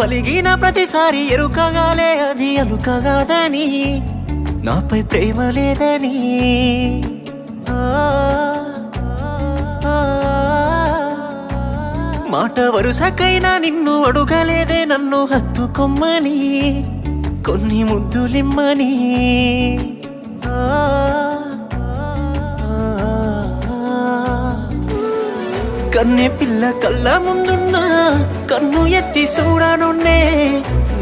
అలిగిన ప్రతిసారి ఎరుకగాలే అది అలుకగాదని నాపై ప్రేమ లేదని మాట వరుసకైనా నిన్ను అడుగలేదే నన్ను హత్తుకొమ్మని కొన్ని ముద్దులిమ్మని కన్నె పిల్ల కళ్ళ ముందున్నా కన్ను ఎత్తి చూడనున్నే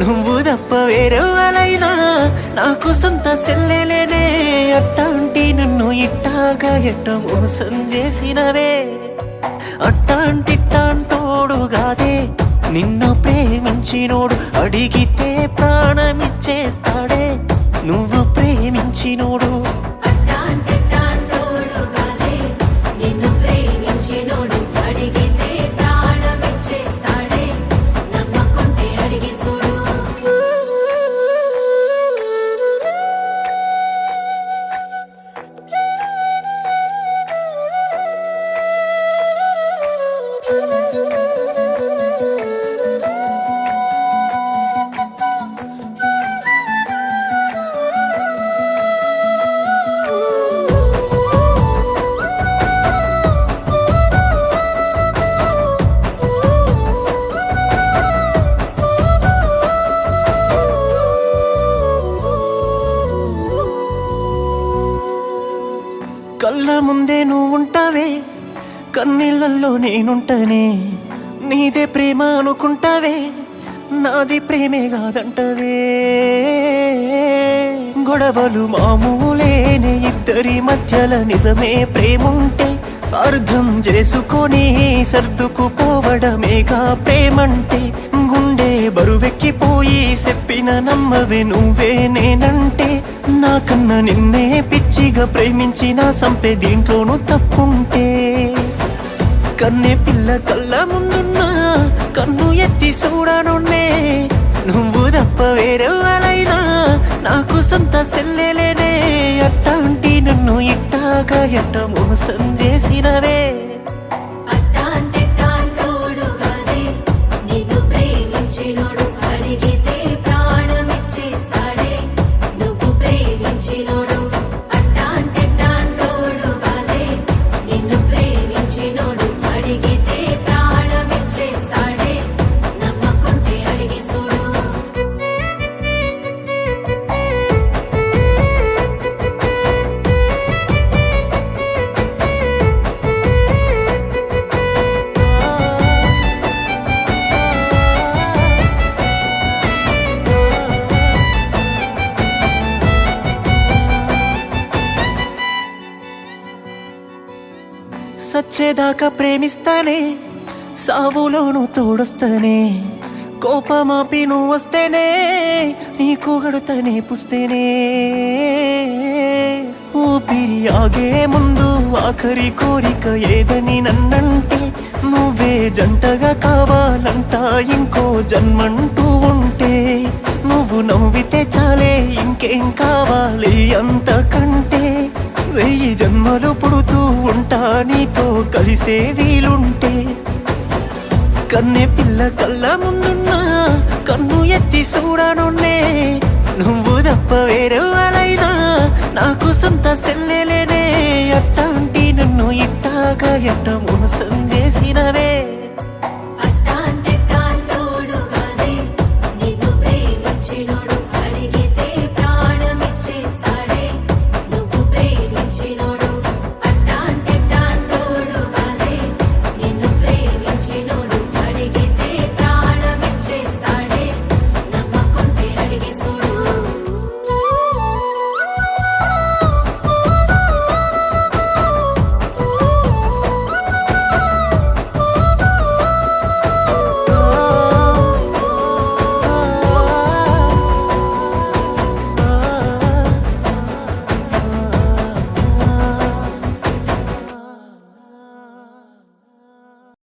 నువ్వు తప్ప వేరెవరైనా నాకు సొంత సెల్లెలేనే అట్టాంటి నన్ను ఇట్టాగా ఎట్ట మోసం చేసినవే అట్టాంటిట్టాంటోడు గాదే నిన్ను ప్రేమించినోడు అడిగితే ప్రాణమిచ్చేస్తాడే నువ్వు ప్రేమించినోడు కళ్ళ ముందే నువ్వుంటావే కన్నీళ్ళల్లో నేనుంటనే నీదే ప్రేమ అనుకుంటావే నాది ప్రేమే కాదంటవే గొడవలు మామూలేనే ఇద్దరి మధ్యల నిజమే ప్రేముంటే అర్థం చేసుకొని సర్దుకుపోవడమేగా ప్రేమంటే గుండె బరువెక్కిపోయి చెప్పిన నమ్మవే నువ్వే నేనంటే నాకన్నా నిన్నే పిచ్చిగా ప్రేమించిన సంపే దీంట్లోనూ తప్పుంటే కన్నె పిల్ల కళ్ళ ముందున్నా కన్ను ఎత్తి చూడనున్నే నువ్వు తప్ప వేరెవరైనా నాకు సొంత సెల్లెలేనే అట్టాంటి నన్ను ఇట్టాగా ఎట్ట మోసం చేసినవే సచ్చేదాకా ప్రేమిస్తానే సావులోను తోడొస్తానే కోపమాపి నువ్వు వస్తేనే నీకు గడుతనే పుస్తేనే ఊపిరి ఆగే ముందు ఆఖరి కోరిక ఏదని నన్నంటే నువ్వే జంటగా కావాలంట ఇంకో జన్మంటూ ఉంటే నువ్వు నవ్వితే చాలే ఇంకేం కావాలి అంతకంటే 1000 జన్మలు పుడుతూ ఉంటా నీతో కలిసే వీలుంటే కన్నె పిల్ల కళ్ళ ముందున్నా కన్ను ఎత్తి చూడనున్నే నువ్వు తప్ప వేరెవరైనా నాకు సొంత సెల్లెలేనే అట్టాంటి నన్ను ఇట్టాగా ఎట్ట మోసం చేసినవే